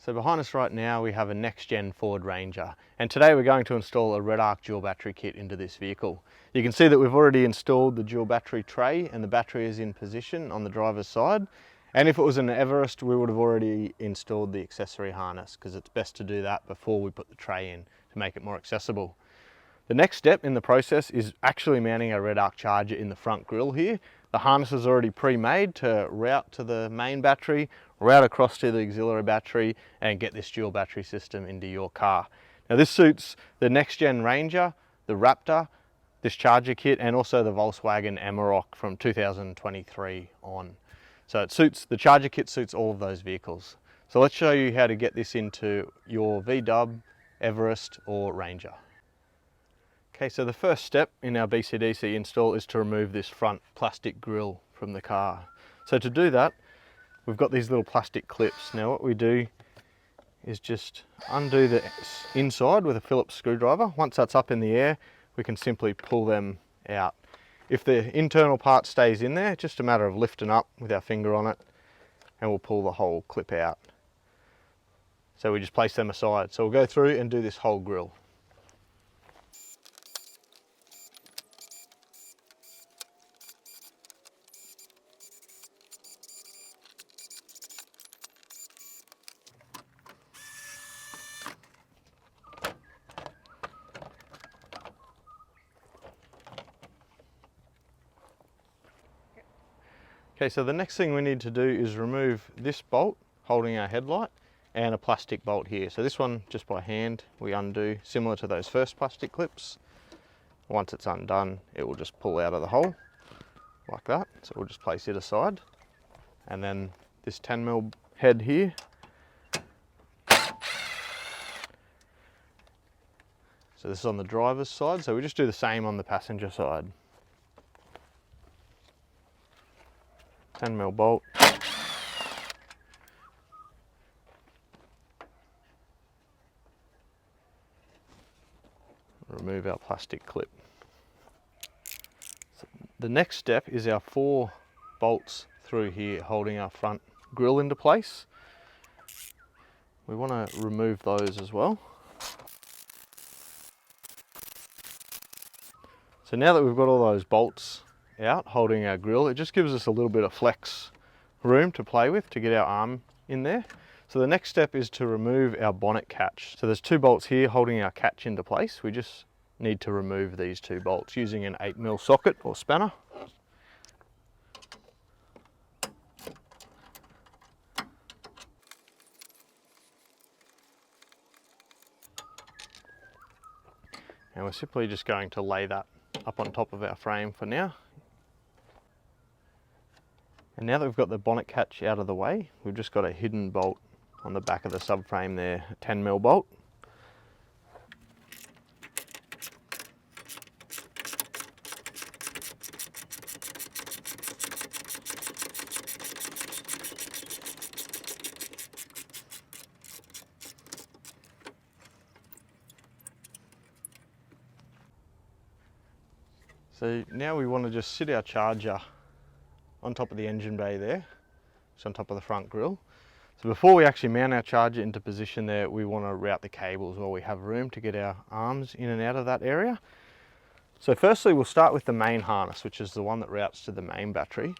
So behind us right now we have a next-gen Ford Ranger, and today we're going to install a REDARC dual battery kit into this vehicle. You can see that we've already installed the dual battery tray and the battery is in position on the driver's side, and if it was an Everest we would have already installed the accessory harness because it's best to do that before we put the tray in to make it more accessible. The next step in the process is actually mounting a REDARC charger in the front grille here. The harness is already pre-made to route to the main battery, route across to the auxiliary battery and get this dual battery system into your car. Now this suits the next-gen Ranger, the Raptor, this charger kit and also the Volkswagen Amarok from 2023 on. So the charger kit suits all of those vehicles. So let's show you how to get this into your VW, Everest or Ranger. Okay, so the first step in our BCDC install is to remove this front plastic grille from the car. So to do that, we've got these little plastic clips. Now what we do is just undo the inside with a Phillips screwdriver. Once that's up in the air, we can simply pull them out. If the internal part stays in there, it's just a matter of lifting up with our finger on it and we'll pull the whole clip out. So we just place them aside. So we'll go through and do this whole grille. Okay, so the next thing we need to do is remove this bolt holding our headlight and a plastic bolt here. So this one, just by hand, we undo, similar to those first plastic clips. Once it's undone, it will just pull out of the hole like that. So we'll just place it aside. And then this 10mm head here. So this is on the driver's side, so we just do the same on the passenger side. 10mm bolt. Remove our plastic clip. So the next step is our 4 bolts through here holding our front grille into place. We want to remove those as well. So now that we've got all those bolts out holding our grille, it just gives us a little bit of flex room to play with to get our arm in there. So the next step is to remove our bonnet catch. So there's 2 bolts here holding our catch into place. We just need to remove these 2 bolts using an 8mm socket or spanner. And we're simply just going to lay that up on top of our frame for now. And now that we've got the bonnet catch out of the way, we've just got a hidden bolt on the back of the subframe there, a 10mm bolt. So now we want to just sit our charger on top of the engine bay there, just on top of the front grille. So before we actually mount our charger into position there, we want to route the cables while we have room to get our arms in and out of that area. So firstly we'll start with the main harness, which is the one that routes to the main battery.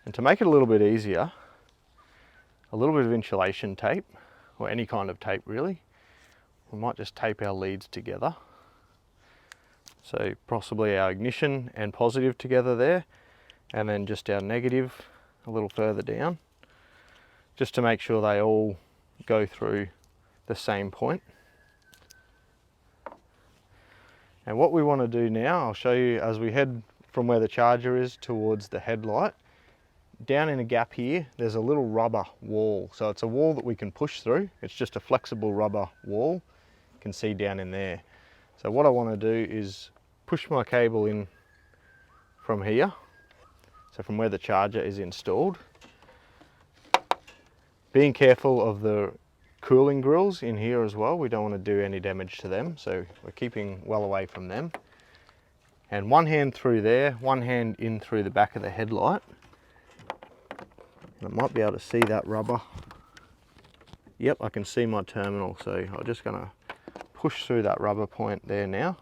And to make it a little bit easier, a little bit of insulation tape, or any kind of tape really. We might just tape our leads together. So possibly our ignition and positive together there, and then just our negative a little further down, just to make sure they all go through the same point. And what we want to do now, I'll show you as we head from where the charger is towards the headlight. Down in a gap here, there's a little rubber wall. So it's a wall that we can push through. It's just a flexible rubber wall. You can see down in there. So what I want to do is push my cable in from here. So from where the charger is installed. Being careful of the cooling grills in here as well. We don't want to do any damage to them. So we're keeping well away from them. And one hand through there, one hand in through the back of the headlight. And I might be able to see that rubber Yep, I can see my terminal, so I'm just going to push through that rubber point there now.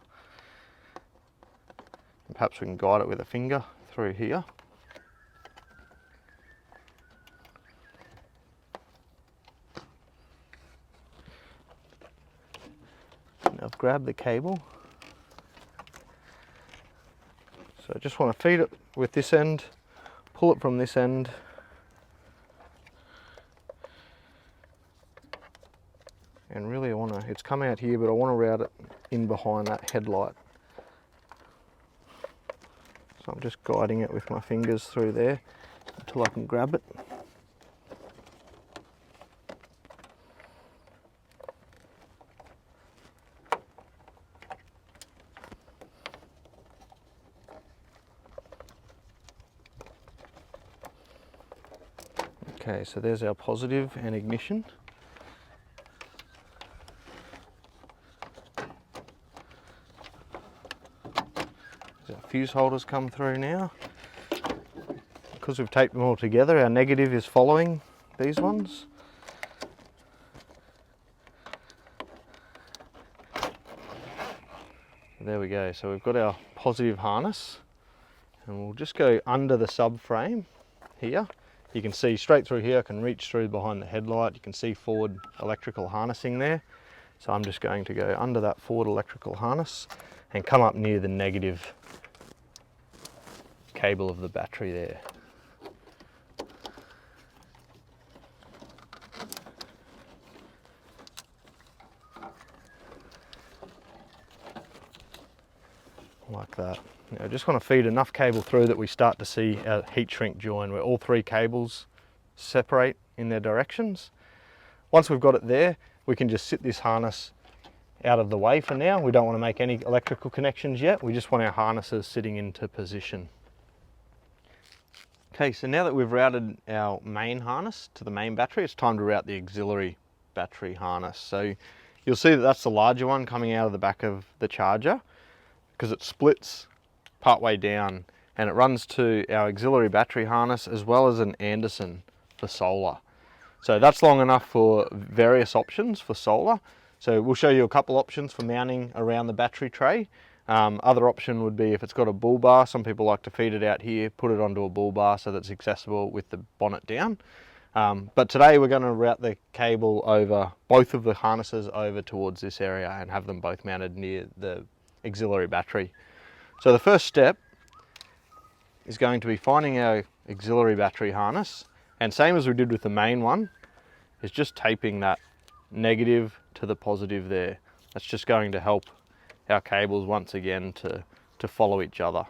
Perhaps we can guide it with a finger through here. And I've grabbed the cable. So I just want to feed it with this end, pull it from this end. And really I want to, it's come out here, but I want to route it in behind that headlight. So I'm just guiding it with my fingers through there until I can grab it. Okay, so there's our positive and ignition. Fuse holders come through now. Because we've taped them all together, our negative is following these ones. There we go, so we've got our positive harness, and we'll just go under the subframe here. You can see straight through here, I can reach through behind the headlight. You can see forward electrical harnessing there. So I'm just going to go under that forward electrical harness and come up near the negative cable of the battery there. Like that. Now I just want to feed enough cable through that we start to see our heat shrink join where all three cables separate in their directions. Once we've got it there, we can just sit this harness out of the way for now. We don't want to make any electrical connections yet. We just want our harnesses sitting into position. Okay, so now that we've routed our main harness to the main battery, it's time to route the auxiliary battery harness. So you'll see that that's the larger one coming out of the back of the charger, because it splits partway down and it runs to our auxiliary battery harness as well as an Anderson for solar. So that's long enough for various options for solar. So we'll show you a couple options for mounting around the battery tray. Other option would be if it's got a bull bar. Some people like to feed it out here, put it onto a bull bar so that's accessible with the bonnet down. But today we're going to route the cable over, both of the harnesses over towards this area and have them both mounted near the auxiliary battery. So the first step is going to be finding our auxiliary battery harness, and same as we did with the main one, is just taping that negative to the positive there. That's just going to help our cables once again to follow each other.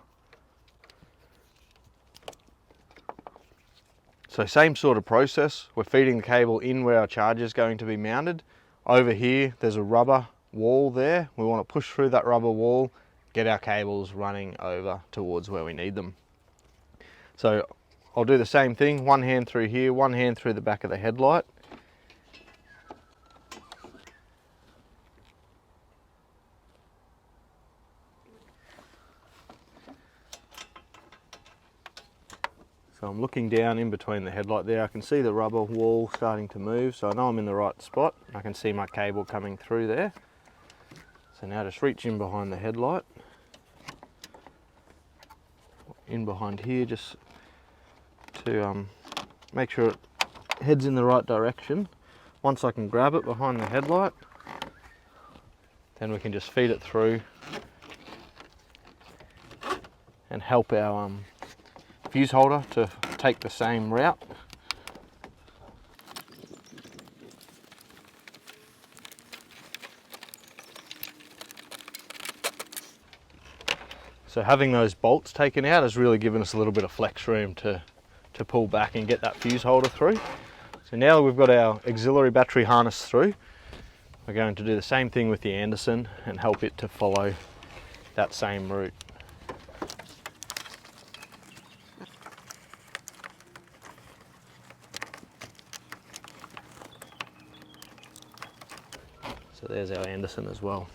So same sort of process, we're feeding the cable in where our charger is going to be mounted. Over here there's a rubber wall there. We want to push through that rubber wall, get our cables running over towards where we need them. So I'll do the same thing, one hand through here, one hand through the back of the headlight. So I'm looking down in between the headlight there. I can see the rubber wall starting to move, so I know I'm in the right spot. I can see my cable coming through there. So now just reach in behind the headlight. In behind here just to make sure it heads in the right direction. Once I can grab it behind the headlight, then we can just feed it through and help our fuse holder to take the same route. So having those bolts taken out has really given us a little bit of flex room to pull back and get that fuse holder through. So now that we've got our auxiliary battery harness through, we're going to do the same thing with the Anderson and help it to follow that same route. So there's our Anderson as well.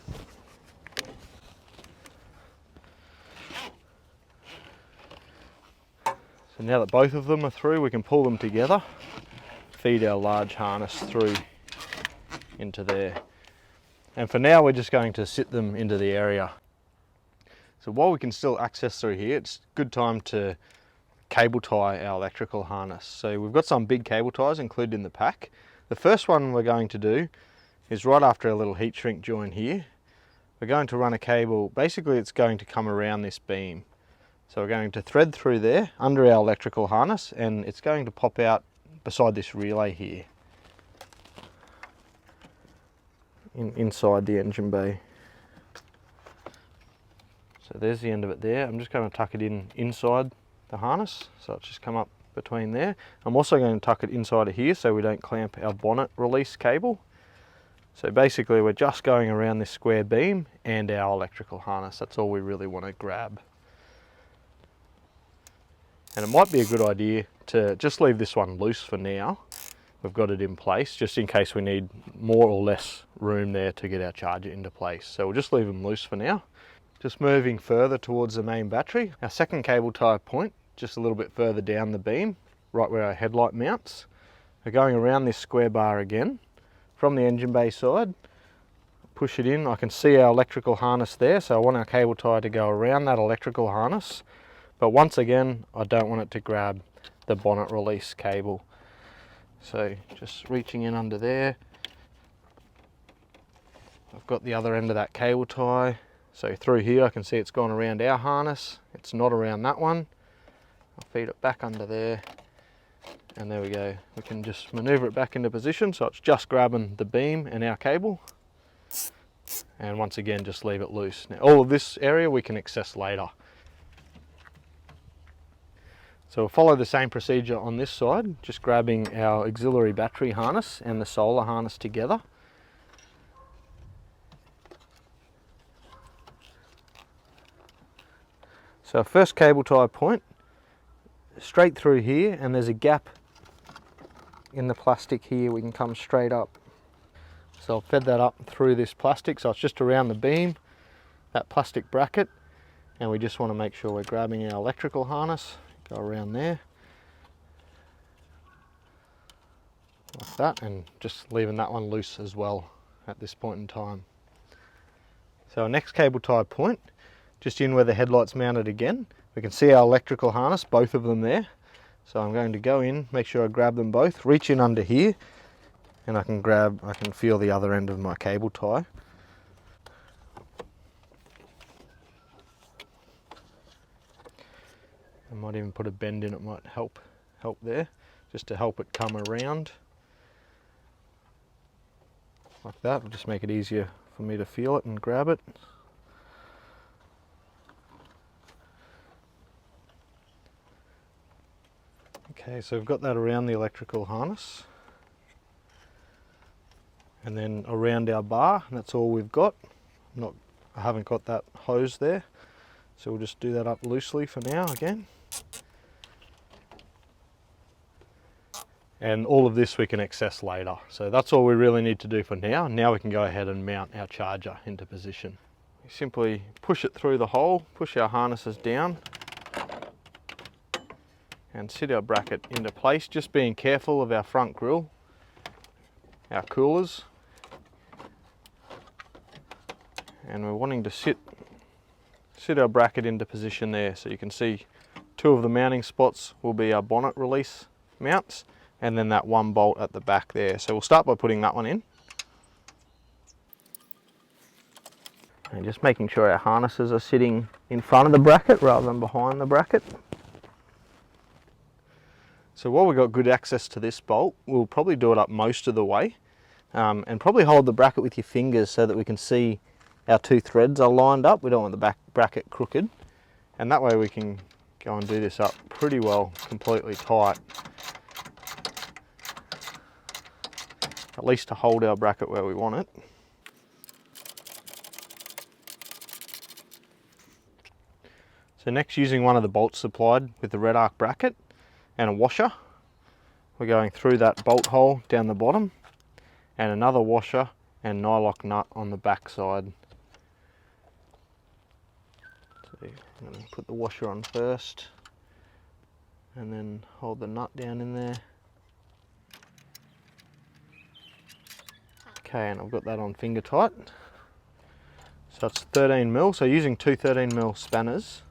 So now that both of them are through, we can pull them together, feed our large harness through into there. And for now, we're just going to sit them into the area. So while we can still access through here, it's a good time to cable tie our electrical harness. So we've got some big cable ties included in the pack. The first one we're going to do is right after our little heat shrink join here. We're going to run a cable, basically it's going to come around this beam. So we're going to thread through there under our electrical harness, and it's going to pop out beside this relay here, inside the engine bay. So there's the end of it there. I'm just going to tuck it inside the harness, so it's just come up between there. I'm also going to tuck it inside of here so we don't clamp our bonnet release cable. So basically we're just going around this square beam and our electrical harness. That's all we really want to grab. And it might be a good idea to just leave this one loose for now. We've got it in place just in case we need more or less room there to get our charger into place. So we'll just leave them loose for now. Just moving further towards the main battery, our second cable tie point, just a little bit further down the beam, right where our headlight mounts. We're going around this square bar again, from the engine bay side, push it in. I can see our electrical harness there, so I want our cable tie to go around that electrical harness. But once again, I don't want it to grab the bonnet release cable. So just reaching in under there. I've got the other end of that cable tie. So through here I can see it's gone around our harness. It's not around that one. I'll feed it back under there. And there we go. We can just maneuver it back into position so it's just grabbing the beam and our cable. And once again, just leave it loose. Now all of this area we can access later. So we'll follow the same procedure on this side, just grabbing our auxiliary battery harness and the solar harness together. So first cable tie point, straight through here, and there's a gap in the plastic here. We can come straight up. So I'll fed that up through this plastic, so it's just around the beam, that plastic bracket, and we just want to make sure we're grabbing our electrical harness, go around there, like that, and just leaving that one loose as well at this point in time. So our next cable tie point, just in where the headlight's mounted again, we can see our electrical harness, both of them there. So I'm going to go in, make sure I grab them both, reach in under here, and I can feel the other end of my cable tie. I might even put a bend in, it might help there, just to help it come around. Like that, it'll just make it easier for me to feel it and grab it. Okay, so we've got that around the electrical harness. And then around our bar, and that's all we've got. I haven't got that hose there, so we'll just do that up loosely for now again. And all of this we can access later. So that's all we really need to do for now. Now we can go ahead and mount our charger into position. We simply push it through the hole, push our harnesses down, and sit our bracket into place, just being careful of our front grille, our coolers. And we're wanting to sit our bracket into position there. So you can see two of the mounting spots will be our bonnet release mounts, and then that one bolt at the back there. So we'll start by putting that one in. And just making sure our harnesses are sitting in front of the bracket rather than behind the bracket. So while we've got good access to this bolt, we'll probably do it up most of the way, and probably hold the bracket with your fingers so that we can see our two threads are lined up. We don't want the back bracket crooked, and that way we can go and do this up pretty well, completely tight, at least to hold our bracket where we want it. So next, using one of the bolts supplied with the REDARC bracket and a washer, we're going through that bolt hole down the bottom, and another washer and nylock nut on the back side. So I'm going to put the washer on first and then hold the nut down in there. Okay, and I've got that on finger tight. So that's 13mm, so using two 13mm spanners.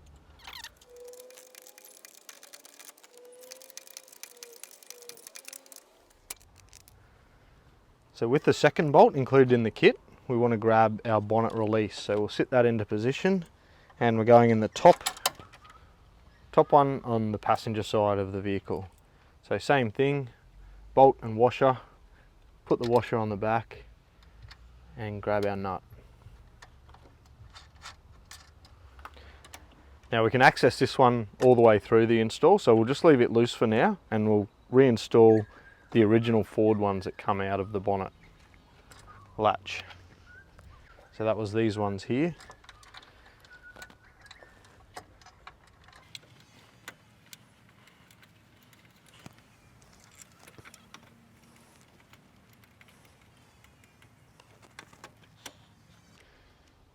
So with the second bolt included in the kit, we want to grab our bonnet release. So we'll sit that into position, and we're going in the top one on the passenger side of the vehicle. So same thing, bolt and washer, put the washer on the back and grab our nut. Now we can access this one all the way through the install, so we'll just leave it loose for now and we'll reinstall the original Ford ones that come out of the bonnet latch. So that was these ones here.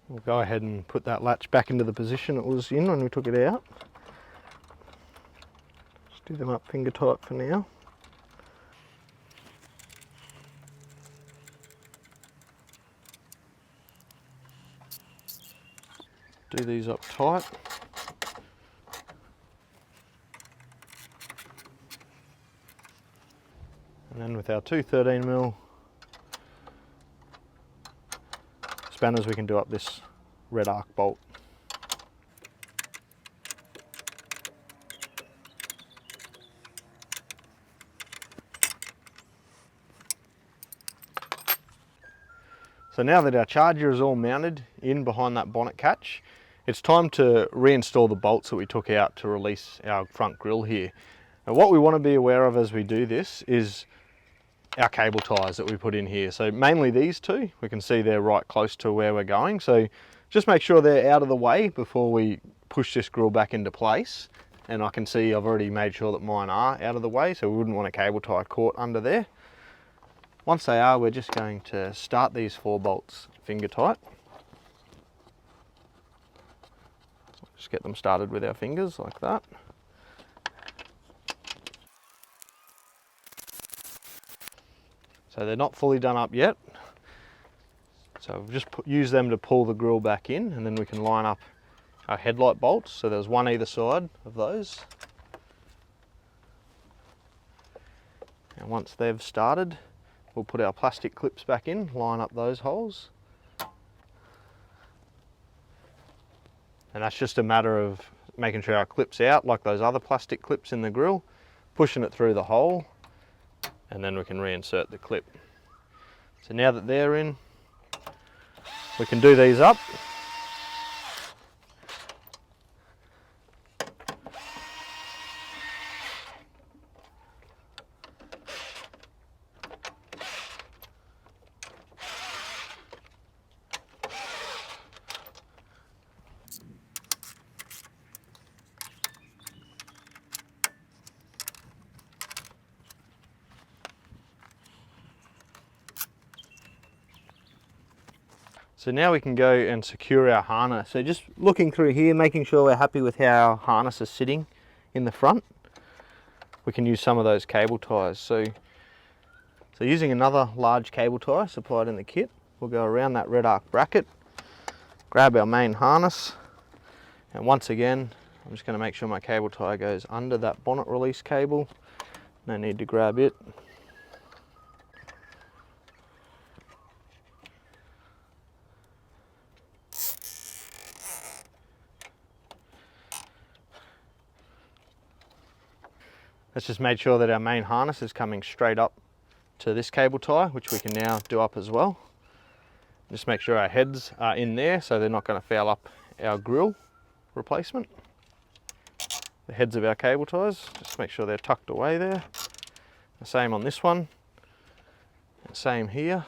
We'll go ahead and put that latch back into the position it was in when we took it out. Just do them up finger tight for now. Do these up tight. And then with our two 13mm spanners we can do up this REDARC bolt. So now that our charger is all mounted in behind that bonnet catch, it's time to reinstall the bolts that we took out to release our front grille here. Now what we want to be aware of as we do this is our cable ties that we put in here. So mainly these two, we can see they're right close to where we're going. So just make sure they're out of the way before we push this grille back into place. And I can see I've already made sure that mine are out of the way, so we wouldn't want a cable tie caught under there. Once they are, we're just going to start these 4 bolts finger tight. Just get them started with our fingers like that. So they're not fully done up yet. So we've just used them to pull the grille back in, and then we can line up our headlight bolts. So there's one either side of those. And once they've started, we'll put our plastic clips back in, line up those holes. And that's just a matter of making sure our clip's out like those other plastic clips in the grille, pushing it through the hole, and then we can reinsert the clip. So now that they're in, we can do these up. So now we can go and secure our harness. So just looking through here, making sure we're happy with how our harness is sitting in the front. We can use some of those cable ties. So using another large cable tie supplied in the kit, we'll go around that REDARC bracket, grab our main harness, and once again, I'm just going to make sure my cable tie goes under that bonnet release cable. No need to grab it. Let's just make sure that our main harness is coming straight up to this cable tie, which we can now do up as well. Just make sure our heads are in there so they're not going to foul up our grille replacement. The heads of our cable ties, just make sure they're tucked away there. The same on this one, and same here.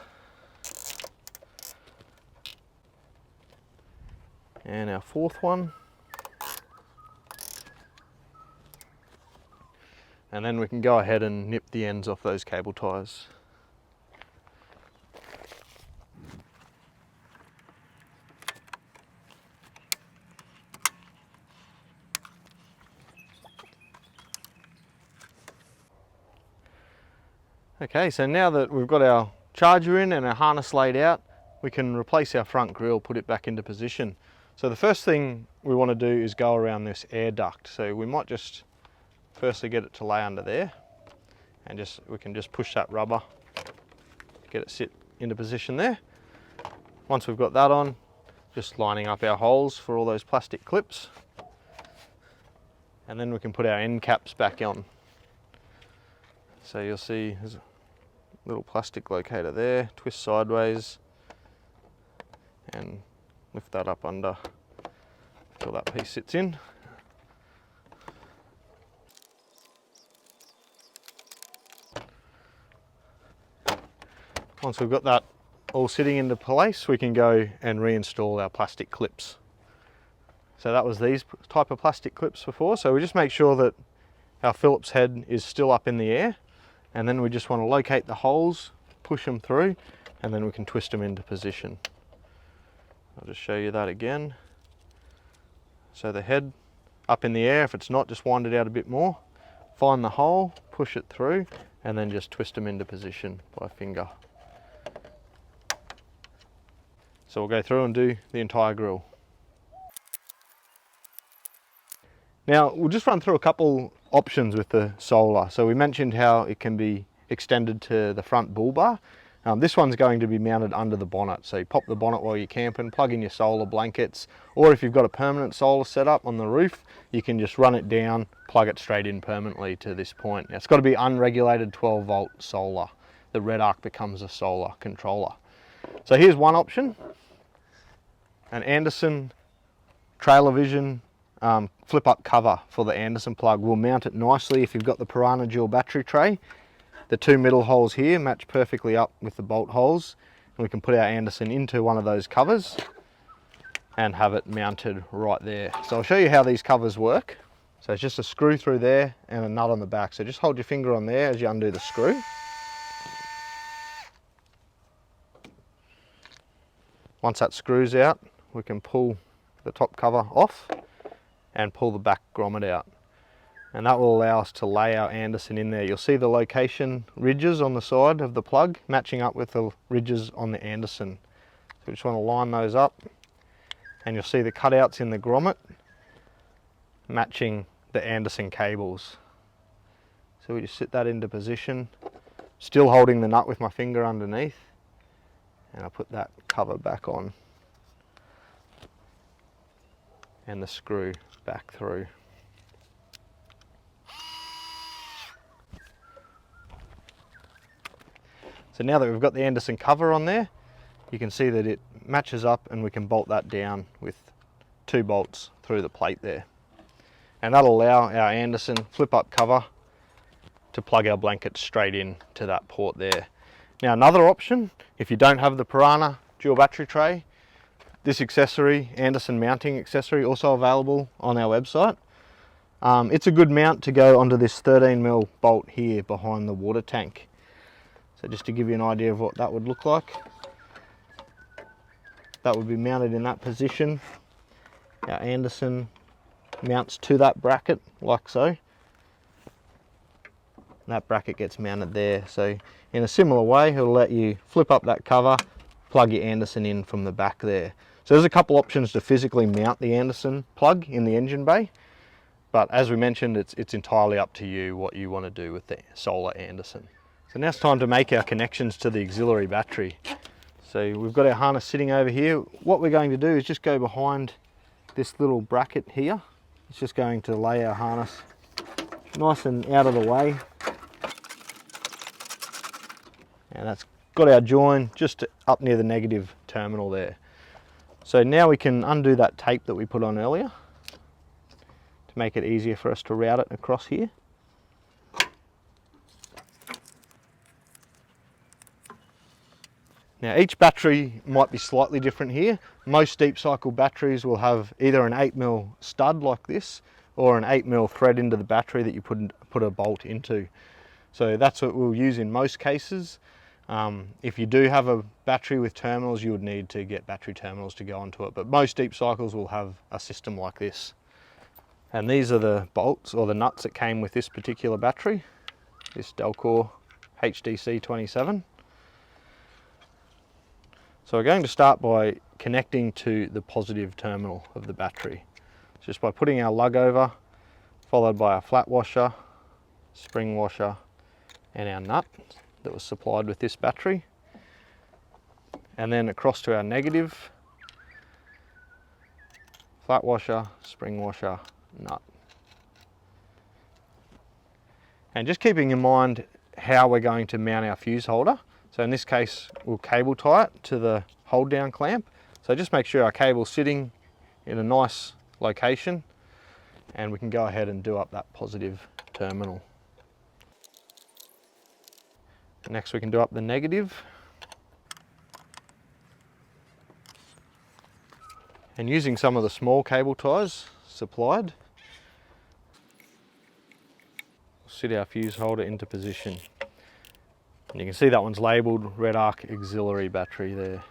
And our fourth one. And then we can go ahead and nip the ends off those cable ties. Okay, so now that we've got our charger in and our harness laid out, we can replace our front grille, put it back into position. So the first thing we want to do is go around this air duct. So we might just firstly get it to lay under there, and we can just push that rubber, get it sit into position there. Once we've got that on, just lining up our holes for all those plastic clips, and then we can put our end caps back on. So you'll see there's a little plastic locator there, twist sideways and lift that up under until that piece sits in. Once we've got that all sitting into place, we can go and reinstall our plastic clips. So that was these type of plastic clips before. So we just make sure that our Phillips head is still up in the air, and then we just want to locate the holes, push them through, and then we can twist them into position. I'll just show you that again. So the head up in the air, if it's not, just wind it out a bit more, find the hole, push it through, and then just twist them into position by finger. So we'll go through and do the entire grille. Now we'll just run through a couple options with the solar. So we mentioned how it can be extended to the front bull bar. This one's going to be mounted under the bonnet. So you pop the bonnet while you're camping, plug in your solar blankets, or if you've got a permanent solar set up on the roof, you can just run it down, plug it straight in permanently to this point. Now it's got to be unregulated 12 volt solar. The REDARC becomes a solar controller. So here's one option. An Anderson trailer vision flip up cover for the Anderson plug. We'll mount it nicely if you've got the Piranha dual battery tray. The two middle holes here match perfectly up with the bolt holes, and we can put our Anderson into one of those covers and have it mounted right there. So I'll show you how these covers work. So it's just a screw through there and a nut on the back. So just hold your finger on there as you undo the screw. Once that screws out, we can pull the top cover off and pull the back grommet out. And that will allow us to lay our Anderson in there. You'll see the location ridges on the side of the plug matching up with the ridges on the Anderson. So we just want to line those up, and you'll see the cutouts in the grommet matching the Anderson cables. So we just sit that into position, still holding the nut with my finger underneath, and I'll put that cover back on and the screw back through. So now that we've got the Anderson cover on there, you can see that it matches up, and we can bolt that down with 2 bolts through the plate there. And that'll allow our Anderson flip up cover to plug our blanket straight in to that port there. Now another option, if you don't have the Piranha dual battery tray, this accessory, Anderson mounting accessory, also available on our website. It's a good mount to go onto this 13mm bolt here behind the water tank. So just to give you an idea of what that would look like, that would be mounted in that position. Our Anderson mounts to that bracket like so. And that bracket gets mounted there. So in a similar way, it'll let you flip up that cover, plug your Anderson in from the back there. So there's a couple options to physically mount the Anderson plug in the engine bay, but as we mentioned, it's entirely up to you what you want to do with the solar Anderson. So now it's time to make our connections to the auxiliary battery. So we've got our harness sitting over here. What we're going to do is just go behind this little bracket here. It's just going to lay our harness nice and out of the way. And that's got our join just up near the negative terminal there. So now we can undo that tape that we put on earlier to make it easier for us to route it across here. Now each battery might be slightly different here. Most deep cycle batteries will have either an 8mm stud like this or an 8mm thread into the battery that you put a bolt into. So that's what we'll use in most cases. If you do have a battery with terminals, you would need to get battery terminals to go onto it, but most deep cycles will have a system like this. And these are the bolts or the nuts that came with this particular battery, this Delcor HDC 27. So we're going to start by connecting to the positive terminal of the battery. Just by putting our lug over, followed by our flat washer, spring washer, and our nut that was supplied with this battery. And then across to our negative, flat washer, spring washer, nut. And just keeping in mind how we're going to mount our fuse holder. So in this case, we'll cable tie it to the hold down clamp. So just make sure our cable's sitting in a nice location, and we can go ahead and do up that positive terminal. Next we can do up the negative. And using some of the small cable ties supplied, we'll sit our fuse holder into position. And you can see that one's labelled REDARC auxiliary battery there.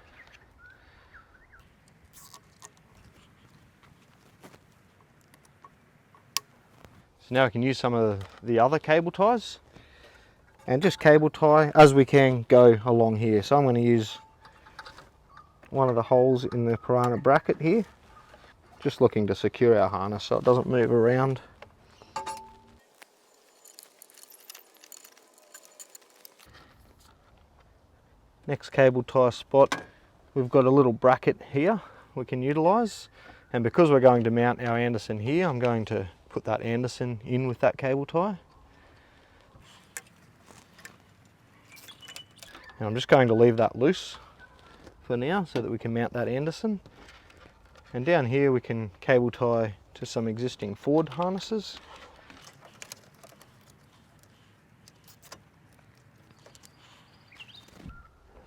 So now we can use some of the other cable ties and just cable tie as we can go along here. So I'm going to use one of the holes in the piranha bracket here, just looking to secure our harness so it doesn't move around. Next cable tie spot, we've got a little bracket here we can utilise, and because we're going to mount our Anderson here, I'm going to put that Anderson in with that cable tie. And I'm just going to leave that loose for now so that we can mount that Anderson. And down here we can cable tie to some existing Ford harnesses.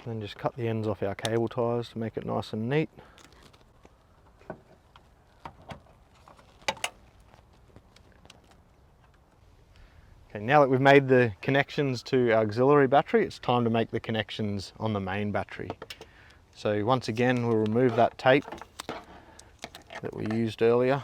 And then just cut the ends off our cable ties to make it nice and neat. Okay, now that we've made the connections to our auxiliary battery, it's time to make the connections on the main battery. So once again, we'll remove that tape that we used earlier.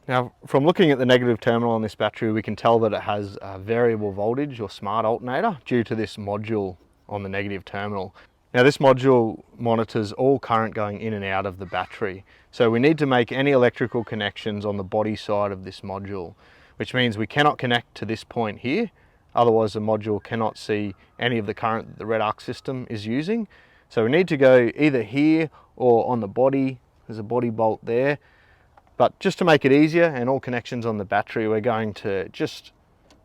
Now, from looking at the negative terminal on this battery, we can tell that it has a variable voltage or smart alternator due to this module on the negative terminal. Now, this module monitors all current going in and out of the battery. So we need to make any electrical connections on the body side of this module, which means we cannot connect to this point here. Otherwise, the module cannot see any of the current that the REDARC system is using. So we need to go either here or on the body. There's a body bolt there. But just to make it easier and all connections on the battery, we're going to just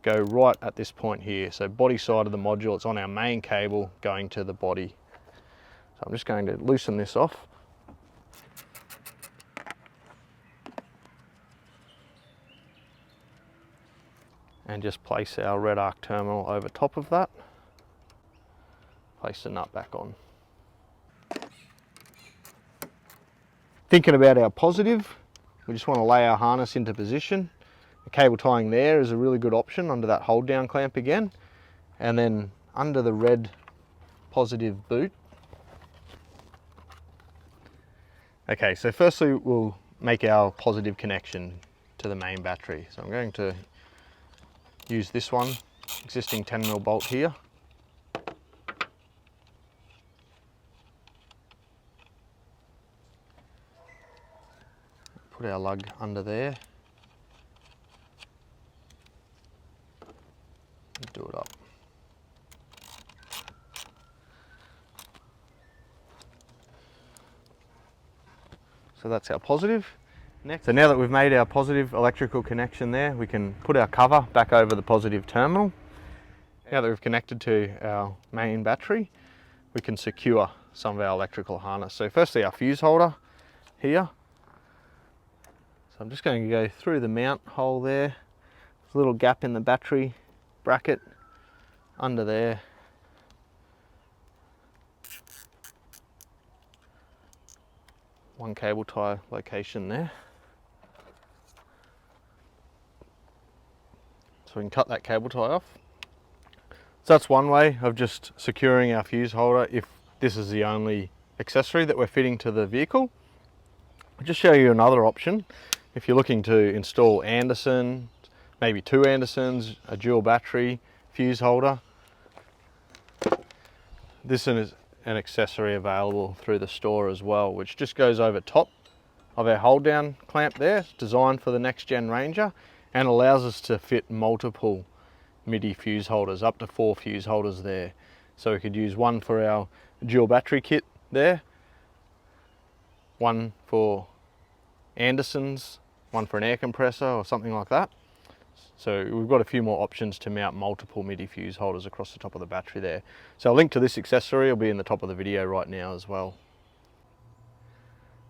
go right at this point here. So body side of the module, it's on our main cable going to the body. So I'm just going to loosen this off. And just place our REDARC terminal over top of that. Place the nut back on. Thinking about our positive, we just want to lay our harness into position. The cable tying there is a really good option under that hold down clamp again. And then under the red positive boot. Okay, so firstly we'll make our positive connection to the main battery. So I'm going to use this one, existing 10mm bolt here. Put our lug under there. And do it up. So that's our positive. Next, so now that we've made our positive electrical connection there, we can put our cover back over the positive terminal. Now that we've connected to our main battery, we can secure some of our electrical harness. So firstly, our fuse holder here. So I'm just going to go through the mount hole there. There's a little gap in the battery bracket under there. One cable tie location there. So we can cut that cable tie off. So that's one way of just securing our fuse holder if this is the only accessory that we're fitting to the vehicle. I'll just show you another option. If you're looking to install Anderson maybe 2 Andersons, a dual battery, fuse holder. This is an accessory available through the store as well, which just goes over top of our hold down clamp there. It's designed for the next gen Ranger and allows us to fit multiple MIDI fuse holders, up to 4 fuse holders there. So we could use one for our dual battery kit there, one for Andersons, one for an air compressor or something like that. So we've got a few more options to mount multiple MIDI fuse holders across the top of the battery there. So a link to this accessory will be in the top of the video right now as well.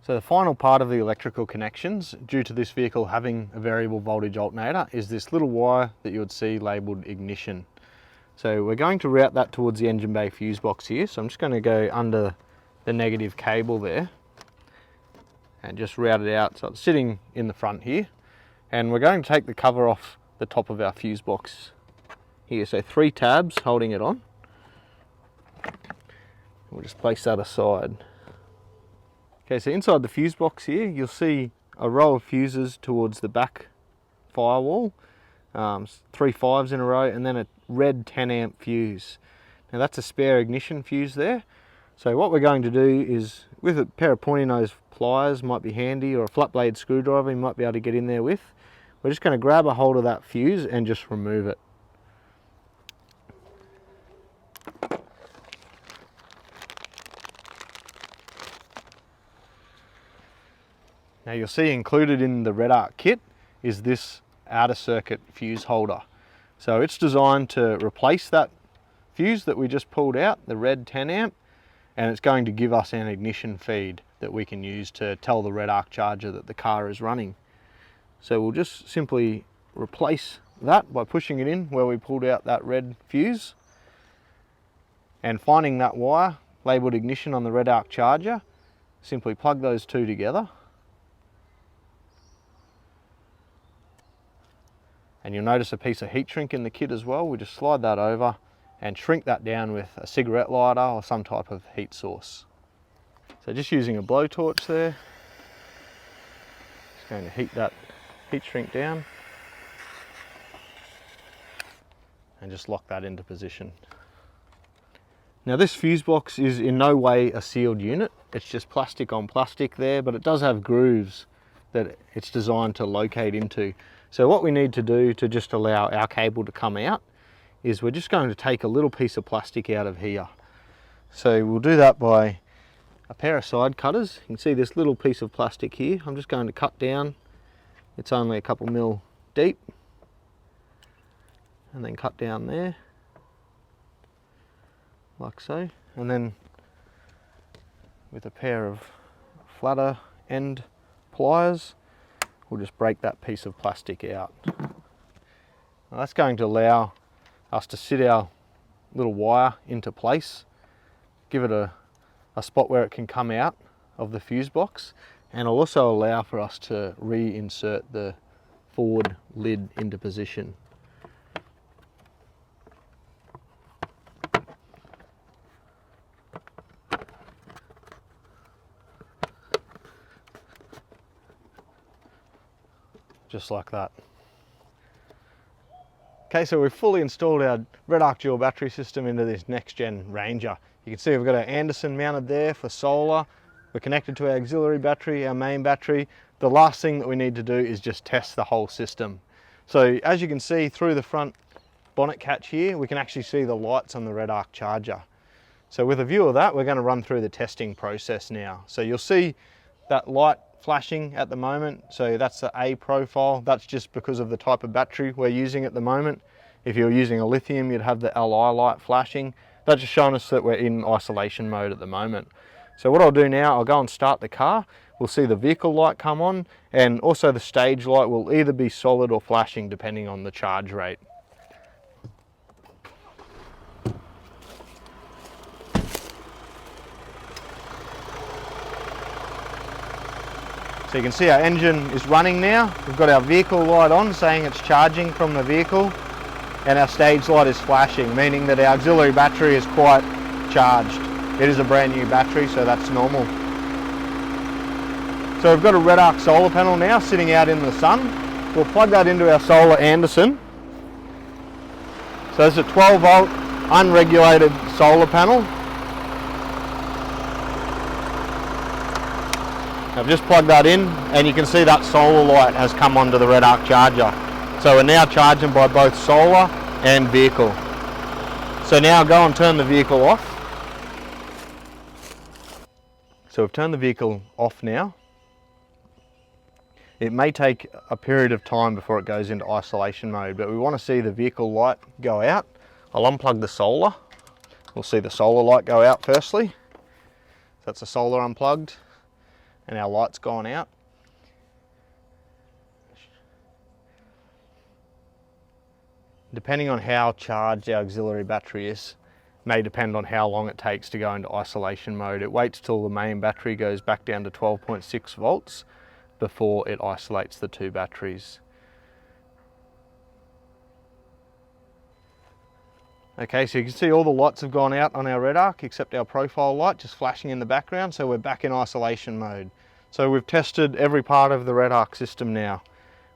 So the final part of the electrical connections, due to this vehicle having a variable voltage alternator, is this little wire that you would see labelled ignition. So we're going to route that towards the engine bay fuse box here. So I'm just going to go under the negative cable there and just route it out. So it's sitting in the front here. And we're going to take the cover off the top of our fuse box here. So 3 tabs holding it on. We'll just place that aside. Okay, so inside the fuse box here, you'll see a row of fuses towards the back firewall, 3 5s in a row, and then a red 10 amp fuse. Now that's a spare ignition fuse there. So what we're going to do is, with a pair of pointy nose pliers, might be handy, or a flat blade screwdriver you might be able to get in there with, we're just going to grab a hold of that fuse and just remove it. Now you'll see included in the REDARC kit is this outer circuit fuse holder. So it's designed to replace that fuse that we just pulled out, the red 10 amp, and it's going to give us an ignition feed that we can use to tell the REDARC charger that the car is running. So we'll just simply replace that by pushing it in where we pulled out that red fuse, and finding that wire labelled ignition on the REDARC charger, simply plug those two together. And you'll notice a piece of heat shrink in the kit as well. We just slide that over and shrink that down with a cigarette lighter or some type of heat source. So just using a blowtorch there, just going to heat that heat shrink down and just lock that into position. Now this fuse box is in no way a sealed unit. It's just plastic on plastic there, but it does have grooves that it's designed to locate into. So what we need to do to just allow our cable to come out is we're just going to take a little piece of plastic out of here. So we'll do that by a pair of side cutters. You can see this little piece of plastic here. I'm just going to cut down. It's only a couple mil deep. And then cut down there, like so. And then with a pair of flatter end pliers, we'll just break that piece of plastic out. Now that's going to allow us to sit our little wire into place, give it a spot where it can come out of the fuse box, and it'll also allow for us to reinsert the forward lid into position. Just like that. Okay, so we've fully installed our REDARC dual battery system into this next gen Ranger. You can see we've got our Anderson mounted there for solar. We're connected to our auxiliary battery, our main battery. The last thing that we need to do is just test the whole system. So as you can see through the front bonnet catch here, we can actually see the lights on the REDARC charger. So with a view of that, we're going to run through the testing process now. So you'll see that light flashing at the moment. So that's the A profile. That's just because of the type of battery we're using at the moment. If you're using a lithium, you'd have the LI light flashing. That's just showing us that we're in isolation mode at the moment. So what I'll do now, I'll go and start the car. We'll see the vehicle light come on, and also the stage light will either be solid or flashing depending on the charge rate. So you can see our engine is running now. We've got our vehicle light on saying it's charging from the vehicle, and our stage light is flashing, meaning that our auxiliary battery is quite charged. It is a brand new battery, so that's normal. So we've got a REDARC solar panel now sitting out in the sun. we'll plug that into our solar Anderson. So there's a 12 volt unregulated solar panel. I've just plugged that in and you can see that solar light has come onto the REDARC charger. So we're now charging by both solar and vehicle. So now go and turn the vehicle off. So we've turned the vehicle off now. It may take a period of time before it goes into isolation mode, but we want to see the vehicle light go out. I'll unplug the solar. We'll see the solar light go out firstly. That's the solar unplugged and our light's gone out. Depending on how charged our auxiliary battery is, may depend on how long it takes to go into isolation mode. It waits till the main battery goes back down to 12.6 volts before it isolates the two batteries. Okay, so you can see all the lights have gone out on our REDARC except our profile light just flashing in the background, so we're back in isolation mode. So we've tested every part of the REDARC system now.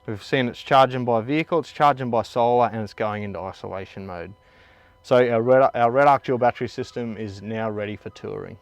We've seen it's charging by vehicle, it's charging by solar, and it's going into isolation mode. So our REDARC dual battery system is now ready for touring.